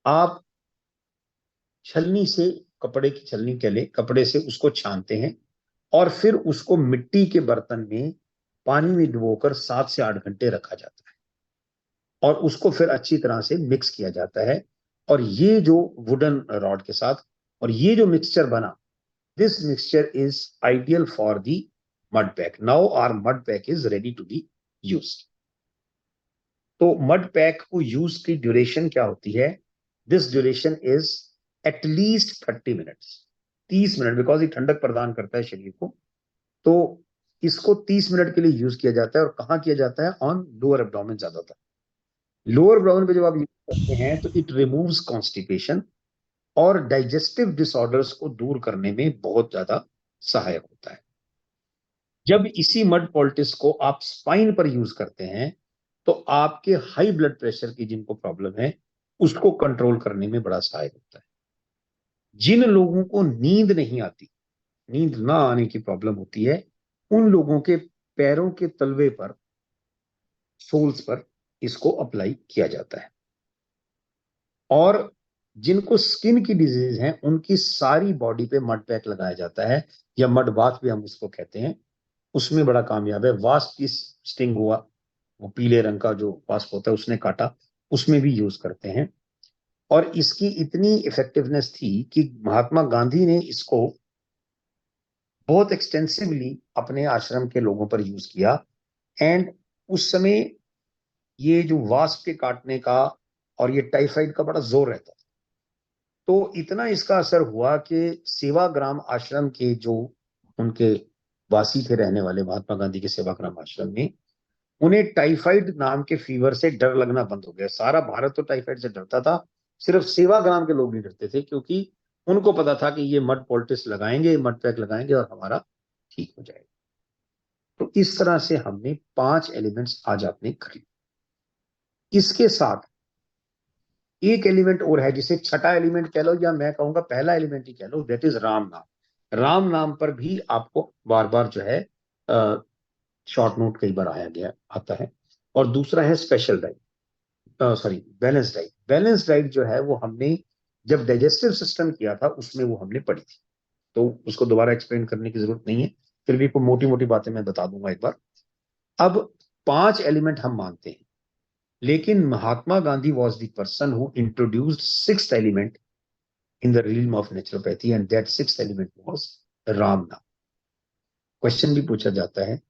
A: आप छलनी से, कपड़े की छलनी के लिए कपड़े से उसको छानते हैं, और फिर उसको मिट्टी के बर्तन में पानी में डुबोकर 7 से 8 घंटे रखा जाता है, और उसको फिर अच्छी तरह से मिक्स किया जाता है। और ये जो वुडन रॉड के साथ, और ये जो मिक्सचर बना, this mixture is ideal for the mud pack. Now our mud pack is ready to be used. तो मड पैक को यूज की ड्यूरेशन क्या होती है, this duration is at least 30 minutes, 30 minute, because ये ठंडक प्रदान करता है शरीर को। तो इसको 30 मिनट के लिए यूज किया जाता है। और कहाँ किया जाता है, ऑन लोअर एब्डोमेन ज्यादातर। लोअर एब्डोमेन पे जब आप यूज करते हैं तो इट रिमूव्स कॉन्स्टिपेशन और डाइजेस्टिव डिसऑर्डर्स को दूर करने में बहुत ज्यादा सहायक होता है। जब इसी मड पोल्टिस को आप स्पाइन पर यूज करते हैं तो आपके हाई ब्लड प्रेशर की जिनको प्रॉब्लम है उसको कंट्रोल करने में बड़ा सहायक होता है। जिन लोगों को नींद नहीं आती, नींद ना आने की प्रॉब्लम होती है, उन लोगों के पैरों के तलवे पर, सोल्स पर इसको अप्लाई किया जाता है। और जिनको स्किन की डिजीज है उनकी सारी बॉडी पे मड पैक लगाया जाता है, या मड बाथ भी हम उसको कहते हैं। उसमें बड़ा कामयाब है। वास्प की स्टिंग हुआ, वो पीले रंग का जो वास्प होता है उसने काटा, उसमें भी यूज करते हैं। और इसकी इतनी इफेक्टिवनेस थी कि महात्मा गांधी ने इसको बहुत एक्सटेंसिवली अपने आश्रम के लोगों पर यूज किया। एंड उस समय ये जो वास्प के काटने का और ये टाइफाइड का बड़ा जोर रहता था, तो इतना इसका असर हुआ कि सेवाग्राम आश्रम के जो उनके वासी थे, रहने वाले महात्मा गांधी के सेवाग्राम आश्रम में, उन्हें टाइफाइड नाम के फीवर से डर लगना बंद हो गया। सारा भारत तो टाइफाइड से डरता था, सिर्फ सेवाग्राम के लोग नहीं डरते थे, क्योंकि उनको पता था कि ये मड पोल्टिस लगाएंगे, मड पैक लगाएंगे और हमारा ठीक हो जाएगा। तो इस तरह से हमने 5 एलिमेंट्स आज आपने कर लिए। इसके साथ एक एलिमेंट और है जिसे छठा एलिमेंट कह लो, या मैं कहूंगा पहला एलिमेंट ही कह लो, दैट इज राम नाम। राम नाम पर भी आपको बार बार जो है शॉर्ट नोट कई बार आया गया आता है। और दूसरा है special drive. Sorry, balance diet. Balance diet जो है वो हमने जब डाइजेस्टिव सिस्टम किया था उसमें वो हमने पढ़ी थी, तो उसको दोबारा एक्सप्लेन करने की जरूरत नहीं है। फिर भी कोई मोटी मोटी बातें मैं बता दूंगा एक बार। अब 5 एलिमेंट हम मानते हैं, लेकिन Mahatma Gandhi was the person who introduced 6th element in the realm of naturopathy, and that 6th element was Ram naam. Question भी पूछा जाता है,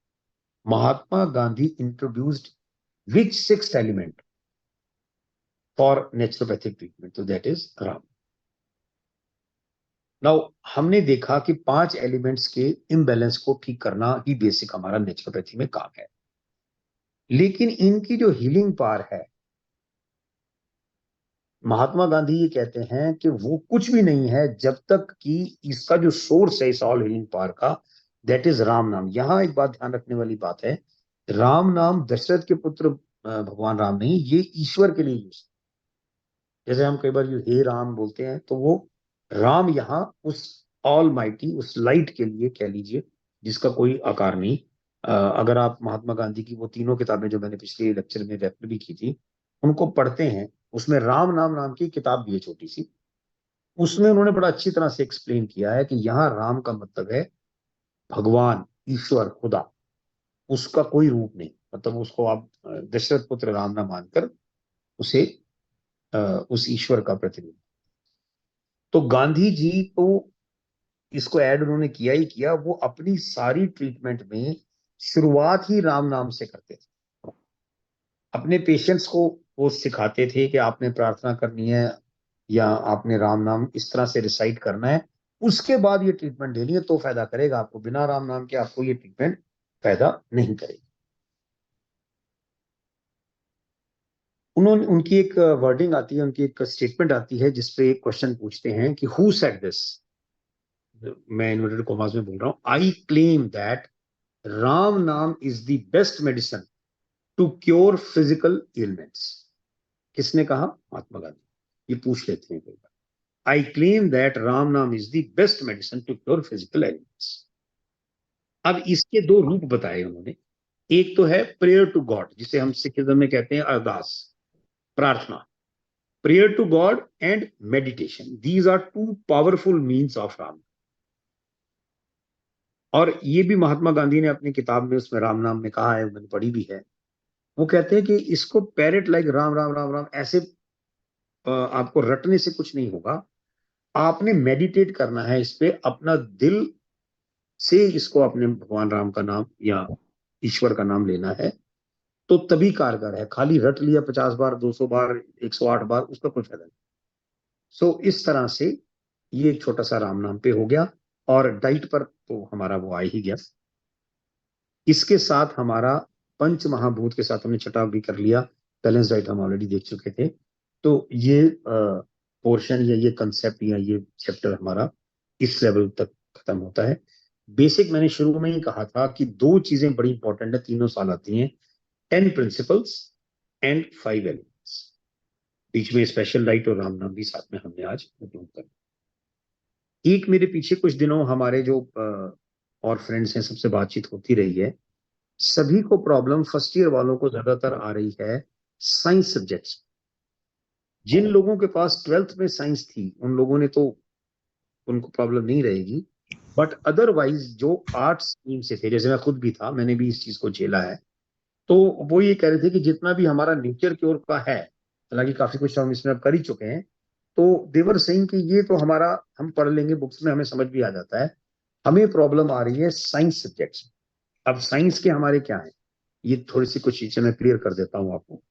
A: Mahatma Gandhi introduced which 6th element for naturopathic treatment, तो दैट इज राम। नाउ हमने देखा कि 5 एलिमेंट्स के इम्बैलेंस को ठीक करना ही बेसिक हमारा नेचुरोपैथी में काम है, लेकिन इनकी जो हीलिंग पावर है, महात्मा गांधी ये कहते हैं कि वो कुछ भी नहीं है जब तक कि इसका जो सोर्स है इस ऑल हीलिंग पावर का, दैट इज राम नाम। यहां एक बात ध्यान रखने वाली बात है, राम नाम दशरथ के पुत्र भगवान राम नहीं, ये ईश्वर के लिए यूज। जैसे हम कई बार यू हे राम बोलते हैं, तो वो राम यहाँ उस ऑल माइटी, उस लाइट के लिए कह लीजिए, जिसका कोई आकार नहीं। अगर आप महात्मा गांधी की वो तीनों किताबें जो मैंने पिछले लेक्चर में रेफर भी की थी, उनको पढ़ते हैं, उसमें राम नाम नाम की किताब भी है छोटी सी, उसमें उन्होंने बड़ा अच्छी तरह से एक्सप्लेन किया है कि यहाँ राम का मतलब है भगवान, ईश्वर, खुदा, उसका कोई रूप नहीं। मतलब उसको आप दशरथ पुत्र राम ना मानकर उसे उस ईश्वर का प्रतिरूप। तो गांधी जी तो इसको ऐड उन्होंने किया ही किया, वो अपनी सारी ट्रीटमेंट में शुरुआत ही राम नाम से करते थे। अपने पेशेंट्स को वो सिखाते थे कि आपने प्रार्थना करनी है या आपने राम नाम इस तरह से रिसाइट करना है, उसके बाद ये ट्रीटमेंट लेनी है तो फायदा करेगा। आपको बिना राम नाम के आपको ये ट्रीटमेंट फायदा नहीं करेगी। उन्होंने, उनकी एक वर्डिंग आती है, उनकी एक स्टेटमेंट आती है जिसपे एक क्वेश्चन पूछते हैं कि हु सेड दिस, मैं इन्वर्टेड कॉमास में बोल रहा हूं, I claim that Ram naam is the best medicine to cure physical elements. किसने कहा? महात्मा गांधी। ये पूछ लेते हैं कई बार। I claim that Ram naam is the best medicine to cure physical elements. अब इसके दो रूप बताए उन्होंने। एक तो है प्रेयर टू गॉड, जिसे हम सिखिज्म में कहते हैं अरदास, प्रार्थना। Prayer to God and meditation, these are two powerful means of Ram. और ये भी महात्मा गांधी ने अपनी किताब में उसमें राम नाम में कहा है, मैंने पढ़ी भी है। वो कहते हैं कि इसको पैरेट लाइक राम राम राम राम ऐसे आपको रटने से कुछ नहीं होगा, आपने मेडिटेट करना है इस पे, अपना दिल से इसको अपने भगवान राम का नाम या ईश्वर का नाम लेना है, तो तभी कारगर है। खाली रट लिया 50 बार, 200 बार, 108 बार, उसका कोई फायदा नहीं। सो इस तरह से ये एक छोटा सा राम नाम पे हो गया। और डाइट पर तो हमारा वो आ ही गया। इसके साथ हमारा पंच महाभूत के साथ हमने छठा भी कर लिया। बैलेंस डाइट हम ऑलरेडी देख चुके थे। तो ये पोर्शन या ये कंसेप्ट या ये चैप्टर हमारा इस लेवल तक खत्म होता है। बेसिक मैंने शुरू में ही कहा था कि दो चीजें बड़ी इंपॉर्टेंट है, तीनों साल आती हैं, 10 प्रिंसिपल्स एंड 5 एलिमेंट्स। बीच में स्पेशल डाइट और राम नाम भी साथ में हमने आज इंक्लूड कर। एक मेरे पीछे कुछ दिनों हमारे जो और फ्रेंड्स हैं, सबसे बातचीत होती रही है। सभी को प्रॉब्लम फर्स्ट ईयर वालों को ज्यादातर आ रही है साइंस सब्जेक्ट्स। जिन लोगों के पास 12th में साइंस थी उन लोगों ने तो, उनको प्रॉब्लम नहीं रहेगी, बट अदरवाइज जो आर्ट्स स्ट्रीम से थे, जैसे मैं खुद भी था, मैंने भी इस चीज को झेला है। तो वो ये कह रहे थे कि जितना भी हमारा नेचर क्योर का है, हालांकि काफी कुछ हम इसमें अब कर ही चुके हैं, तो देवर सिंह कि ये तो हमारा हम पढ़ लेंगे बुक्स में, हमें समझ भी आ जाता है, हमें प्रॉब्लम आ रही है साइंस सब्जेक्ट्स। अब साइंस के हमारे क्या है, ये थोड़ी सी कुछ चीजें मैं क्लियर कर देता हूं आपको।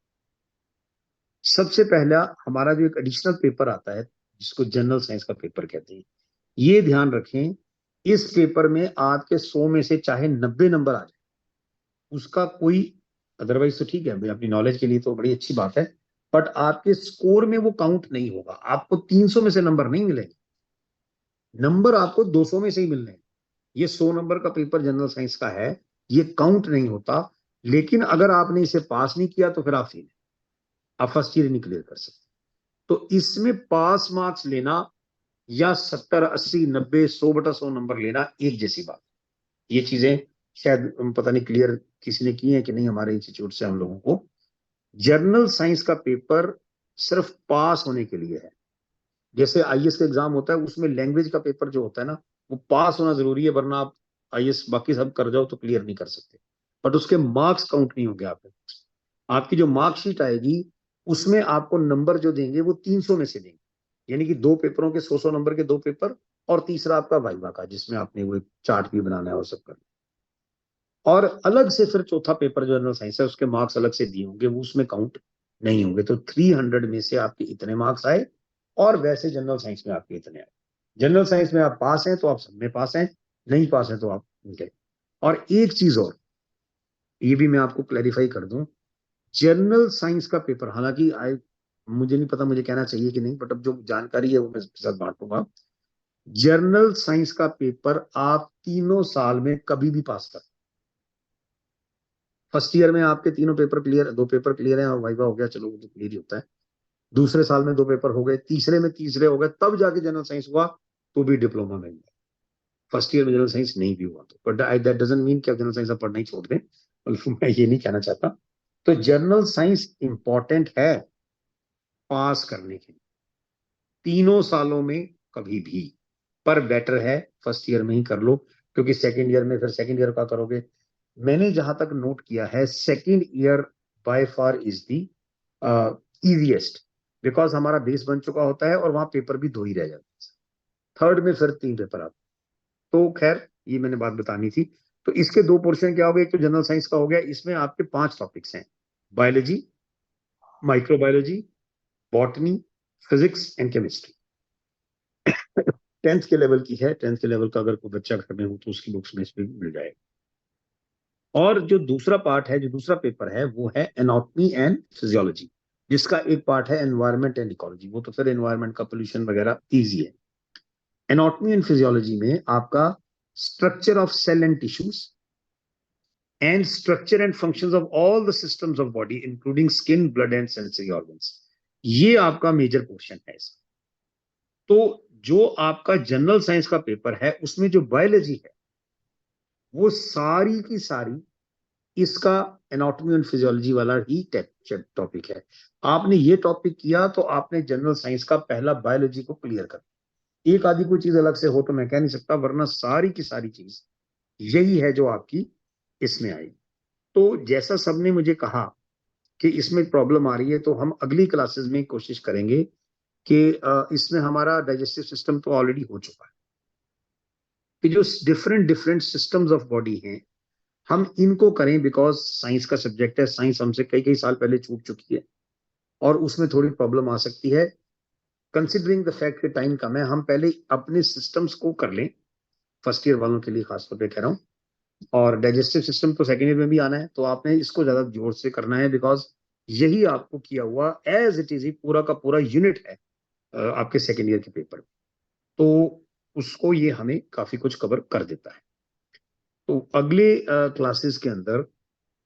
A: सबसे पहला हमारा जो एक एडिशनल पेपर आता है, जिसको जनरल साइंस का पेपर कहते हैं, ये ध्यान रखें, इस पेपर में आपके 100 में से चाहे 90 नंबर आ जाए, उसका कोई, अदरवाइज तो ठीक है भाई, अपनी नॉलेज के लिए तो बड़ी अच्छी बात है, बट आपके स्कोर में वो काउंट नहीं होगा। आपको 300 में से नंबर नहीं मिलेंगे, नंबर आपको 200 में से ही मिलने हैं। ये 100 नंबर का पेपर जनरल साइंस का है, ये काउंट नहीं होता। लेकिन अगर आपने इसे पास नहीं किया तो फिर आप फेल, आप फर्स्ट ईयर नहीं क्लियर कर सकते। तो इसमें पास मार्क्स लेना या 70, 80, 90, 100/100 नंबर लेना एक जैसी बात। ये चीजें शायद पता नहीं क्लियर किसी ने की है कि नहीं हमारे इंस्टीट्यूट से हम लोगों को। जर्नल साइंस का पेपर सिर्फ पास होने के लिए है। जैसे आईएएस का एग्जाम होता है, उसमें लैंग्वेज का पेपर जो होता है ना, वो पास होना जरूरी है, वरना आप आईएएस बाकी सब कर जाओ तो क्लियर नहीं कर सकते, बट उसके मार्क्स काउंट नहीं होंगे आप। आपकी जो मार्कशीट आएगी उसमें आपको नंबर जो देंगे वो 300 में से देंगे, यानी कि दो पेपरों के 100 नंबर के दो पेपर, और तीसरा आपका वाइवा का, जिसमें आपने वो चार्ट भी बनाना है और सब करना। और अलग से फिर चौथा पेपर जो जनरल साइंस है, उसके मार्क्स अलग से दिए होंगे, वो उसमें काउंट नहीं होंगे। तो 300 में से आपके इतने मार्क्स आए, और वैसे जनरल साइंस में आपके इतने आए। जनरल साइंस में आप पास हैं तो आप सब में पास हैं, नहीं पास हैं तो आप गए। और एक चीज और, ये भी मैं आपको क्लैरिफाई कर दूं, जनरल साइंस का पेपर, हालांकि आई, मुझे नहीं पता मुझे कहना चाहिए कि नहीं, बट अब जो जानकारी है वो मैं इसके साथ बांटूंगा। जनरल साइंस का पेपर आप 3 साल में कभी भी पास कर। फर्स्ट ईयर में आपके तीनों पेपर क्लियर, दो पेपर क्लियर है और वाइवा हो गया, चलो वो तो क्लियर ही होता है। दूसरे साल में दो पेपर हो गए, तीसरे में तीसरे हो गए, तब जाके जनरल साइंस हुआ, तो भी डिप्लोमा मिल गया। फर्स्ट ईयर में जनरल साइंस नहीं भी हुआ तो, बट दैट डजंट मीन कि आप जनरल साइंस आप पढ़ना ही छोड़ दें, मैं ये नहीं कहना चाहता। तो जनरल साइंस इंपॉर्टेंट है पास करने के लिए, 3 सालों में कभी भी, पर बेटर है फर्स्ट ईयर में ही कर लो, क्योंकि सेकेंड ईयर में फिर सेकेंड ईयर का करोगे। मैंने जहां तक नोट किया है, second year by far is the easiest, because हमारा बेस बन चुका होता है और वहां पेपर भी दो ही रह जाते हैं। थर्ड में फिर 3 पेपर आते। तो खैर, ये मैंने बात बतानी थी। तो इसके दो पोर्शन क्या हो गए, एक तो जनरल साइंस का हो गया, इसमें आपके 5 टॉपिक्स हैं: biology, microbiology, botany, physics and chemistry. 10th के लेवल की है, 10th के लेवल का अगर कोई बच्चा घर में हो तो उसकी बुक्स में इसमें मिल जाएगा। और जो दूसरा पार्ट है, जो दूसरा पेपर है, वो है एनाटॉमी एंड फिजियोलॉजी, जिसका एक पार्ट है एनवायरमेंट एंड इकोलॉजी। वो तो फिर एनवायरमेंट का पोल्यूशन वगैरह इजी है। एनाटॉमी एंड फिजियोलॉजी में आपका structure of cell and tissues and structure and functions of all the systems of body including skin, blood and sensory organs, ये आपका मेजर पोर्शन है इसका। तो जो आपका जनरल साइंस का पेपर है, उसमें जो बायोलॉजी है, वो सारी की सारी इसका एनाटॉमी एंड फिजियोलॉजी वाला ही टॉपिक है। आपने ये टॉपिक किया तो आपने जनरल साइंस का पहला बायोलॉजी को क्लियर कर। एक आदि कोई चीज अलग से हो तो मैं कह नहीं सकता, वरना सारी की सारी चीज यही है जो आपकी इसमें आई। तो जैसा सबने मुझे कहा कि इसमें प्रॉब्लम आ रही है, तो हम अगली क्लासेस में कोशिश करेंगे कि इसमें हमारा डाइजेस्टिव सिस्टम तो ऑलरेडी हो चुका है, कि जो different different systems of body हैं, हम इनको करें, बिकॉज साइंस का सब्जेक्ट है, साइंस हमसे कई कई साल पहले छूट चुकी है और उसमें थोड़ी प्रॉब्लम आ सकती है। कंसिडरिंग द फैक्ट कि टाइम कम है, हम पहले अपने सिस्टम्स को कर लें, फर्स्ट ईयर वालों के लिए खासतौर पे कह रहा हूँ। और डाइजेस्टिव सिस्टम तो सेकेंड ईयर में भी आना है, तो आपने इसको ज्यादा जोर से करना है, बिकॉज यही आपको किया हुआ एज इट इज ही पूरा का पूरा यूनिट है आपके सेकेंड ईयर के पेपर। तो उसको ये हमें काफी कुछ कवर कर देता है। तो अगले क्लासेस के अंदर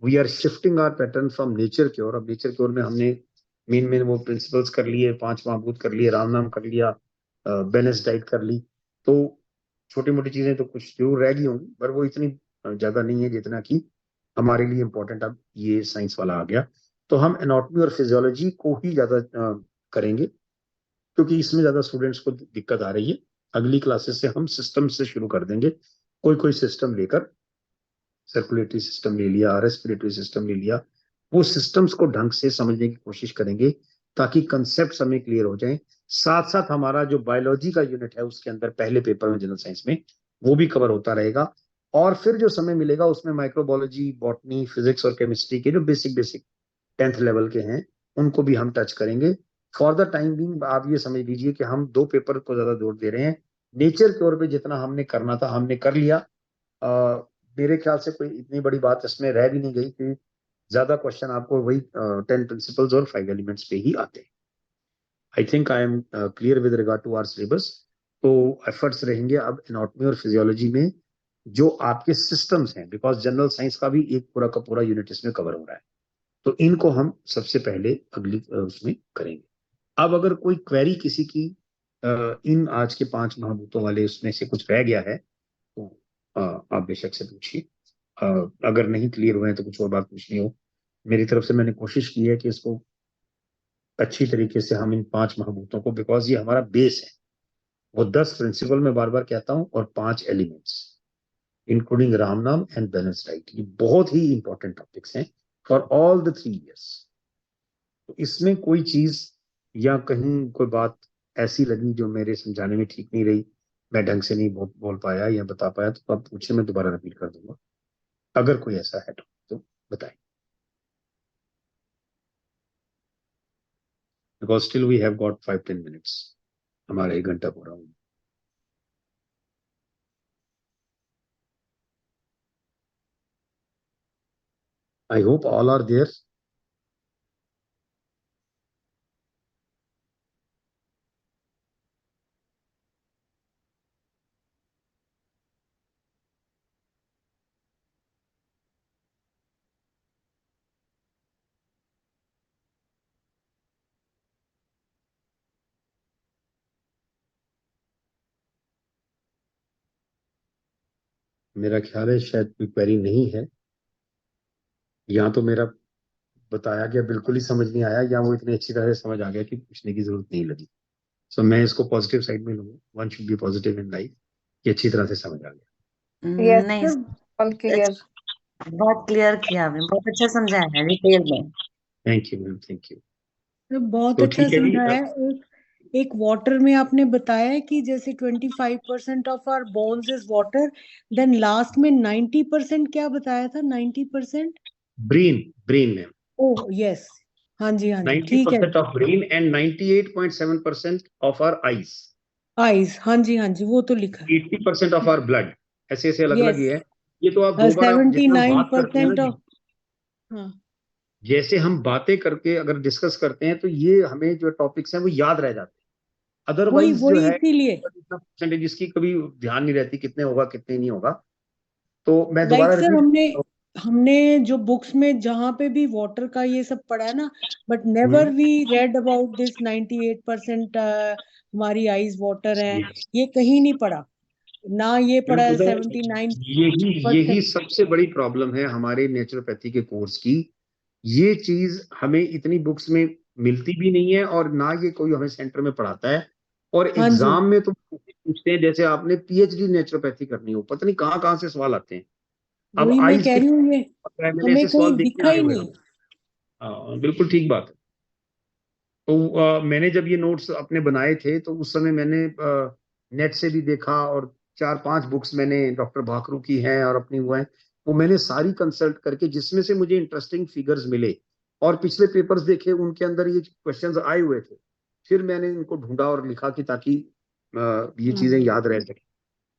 A: we are shifting our pattern from nature की ओर। अब नेचर की ओर में हमने मेन मेन वो प्रिंसिपल्स कर लिए, 5 महाभूत कर लिए, राम नाम कर लिया, बैलेंस डाइट कर ली। तो छोटी मोटी चीजें तो कुछ जरूर रह गई होंगी, पर वो इतनी ज्यादा नहीं है जितना कि हमारे लिए इंपॉर्टेंट अब ये साइंस वाला आ गया। तो हम एनाटॉमी और फिजियोलॉजी को ही ज्यादा करेंगे, क्योंकि इसमें ज्यादा स्टूडेंट्स को दिक्कत आ रही है। अगली क्लासेस से हम सिस्टम से शुरू कर देंगे, कोई कोई सिस्टम लेकर, सर्कुलेटरी सिस्टम ले लिया, रेस्पिरेटरी सिस्टम ले लिया, वो सिस्टम्स को ढंग से समझने की कोशिश करेंगे, ताकि कंसेप्ट हमें क्लियर हो जाए। साथ साथ हमारा जो बायोलॉजी का यूनिट है, उसके अंदर पहले पेपर में जनरल साइंस में वो भी कवर होता रहेगा। और फिर जो समय मिलेगा उसमें माइक्रोबायोलॉजी, बॉटनी, फिजिक्स और केमिस्ट्री के जो बेसिक बेसिक 10th लेवल के हैं, उनको भी हम टच करेंगे। फॉर द टाइम बिंग आप ये समझ लीजिए कि हम दो पेपर को ज्यादा जोर दे रहे हैं। नेचर के ओर पे जितना हमने करना था हमने कर लिया। मेरे ख्याल से कोई इतनी बड़ी बात इसमें रह भी नहीं गई कि ज्यादा क्वेश्चन आपको वही 10 प्रिंसिपल्स और 5 एलिमेंट्स पे ही आते हैं। I think I am clear with regard to our syllabus. तो एफर्ट्स रहेंगे अब एनाटॉमी और फिजियोलॉजी में, जो आपके सिस्टम्स हैं, बिकॉज जनरल साइंस का भी एक पूरा का पूरा यूनिट इसमें कवर हो रहा है। तो इनको हम सबसे पहले अगली उसमें करेंगे। अब अगर कोई क्वेरी किसी की इन आज के 5 महाभूतों वाले उसमें से कुछ रह गया है, तो आप बेशक से पूछिए। अगर नहीं क्लियर हुए हैं तो कुछ और बात पूछनी हो मेरी तरफ से मैंने कोशिश की है कि इसको अच्छी तरीके से हम इन 5 महाभूतों को, बिकॉज ये हमारा बेस है, वो 10 प्रिंसिपल मैं बार बार कहता हूं और 5 एलिमेंट्स इंक्लूडिंग राम नाम एंड बैलेंस डाइट, ये बहुत ही इंपॉर्टेंट टॉपिक्स हैं फॉर ऑल द 3 इयर्स। तो इसमें कोई चीज या कहीं कोई बात ऐसी लगी जो मेरे समझाने में ठीक नहीं रही, मैं ढंग से नहीं बोल पाया या बता पाया, तो आप पूछे, मैं दोबारा रिपीट कर दूंगा अगर कोई ऐसा है तो बताएं, because still we have got 5-10 minutes, हमारा 1 घंटा पूरा हुआ। I hope all are there. मेरा ख्याल है शायद कोई क्वेरी नहीं है, या तो मेरा बताया गया बिल्कुल ही समझ नहीं आया, या वो इतनी अच्छी तरह से समझ आ गया कि पूछने की जरूरत नहीं लगी। सो मैं इसको पॉजिटिव साइड में लूंगा, one should be positive in life, ये अच्छी तरह से समझ आ गया।
B: यस
C: नहीं,
B: सर, ऑल क्लियर।
C: बहुत क्लियर किया आपने, बहुत अच्छा समझाया है डिटेल में।
A: Thank you ma'am, thank you.
D: तो बहुत
A: तो
D: अच्छा
A: ठीक है जी।
D: समझाया। एक वाटर में आपने बताया कि जैसे 25% of our bones is water, then last में 90% क्या बताया था? 90%?
A: Brain, brain ma'am,
D: oh yes, हाँ जी हाँ जी, ठीक है।
A: 90% of brain and 98.7% of our eyes,
D: eyes, हाँ जी हाँ जी, वो तो लिखा है।
A: 80% ऑफ आवर ब्लड, ऐसे ऐसे अलग अलग
D: यस,
A: ये है। ये तो आप दो बार, आप जैसे हम बात करते हैं ना
D: 79%
A: जी,
D: ऑफ, हाँ
A: जैसे हम बातें करके अगर डिस्कस करते हैं तो ये हमें जो टॉपिक्स हैं वो याद रह जाते हैं,
D: वही
A: अदरवाइज जो
D: वही
A: है
D: इसीलिए।
A: इतना परसेंटेज इसकी कभी ध्यान नहीं रहती, कितने होगा कितने नहीं होगा। तो मैं
D: लाइक
A: दोबारा
D: सर,
A: रिपीट।
D: हमने जो बुक्स में जहाँ पे भी वाटर का ये सब पढ़ा है ना, but never we read about this 98% हमारी आईज वाटर है, ये कहीं नहीं पढ़ा ना, ये पढ़ा है 79%।
A: यही यही सबसे बड़ी प्रॉब्लम है हमारे नेचुरोपैथी के कोर्स की, ये चीज हमें इतनी बुक्स में मिलती भी नहीं है, और ना ये कोई हमें सेंटर में पढ़ाता है। और
D: हाँ जी,
A: एग्जाम में तो पूछते हैं जैसे आपने पीएचडी नेचुरोपैथी करनी हो, पता नहीं कहाँ कहाँ से सवाल आते हैं। अब
D: वही मैं
A: आइज
D: कह
A: के
D: रही हूँ, ये
A: मैंने
D: हमें
A: ऐसे सवाल
D: कहीं
A: देखे
D: दिखा
A: आए
D: ही
A: हुए
D: नहीं।
A: हैं। बिल्कुल ठीक बात है। तो मैंने जब ये नोट्स अपने बनाए थे तो उस समय मैंने नेट से भी देखा, और 4-5 बुक्स मैंने डॉक्टर भाकरू की हैं और अपनी वो हैं, वो मैंने सारी कंसल्ट करके जिसमें से मुझे इंटरेस्टिंग फिगर्स मिले और पिछले पेपर्स देखे, उनके अंदर ये क्वेश्चंस आए हुए थे, फिर मैंने इनको ढूंढा और लिखा कि ताकि ये चीजें याद रह सके।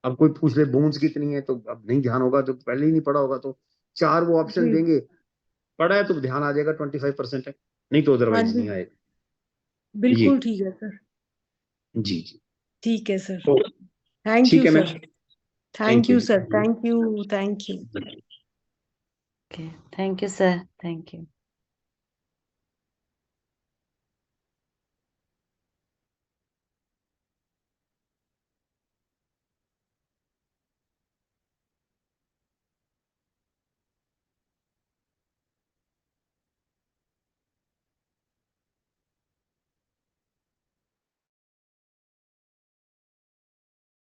A: अब कोई पूछ ले बोन्स कितनी है, तो अब नहीं ध्यान होगा, तो पहले ही नहीं पढ़ा होगा, तो 4 वो ऑप्शन
D: जी
A: देंगे, पढ़ा है तो ध्यान आ जाएगा 25% है, नहीं तो
D: हाँ
A: अदरवाइज
D: जी,
A: नहीं आएगा। ये
D: बिल्कुल ठीक है सर,
A: जी जी।
D: ठीक है सर,
A: तो
D: थैंक
A: ठीक
D: यू
A: है ma'am,
D: sir,
A: thank
D: thank
A: you
D: you
A: जी।
D: Sir, thank you, thank you.
C: Okay, thank you sir, thank you.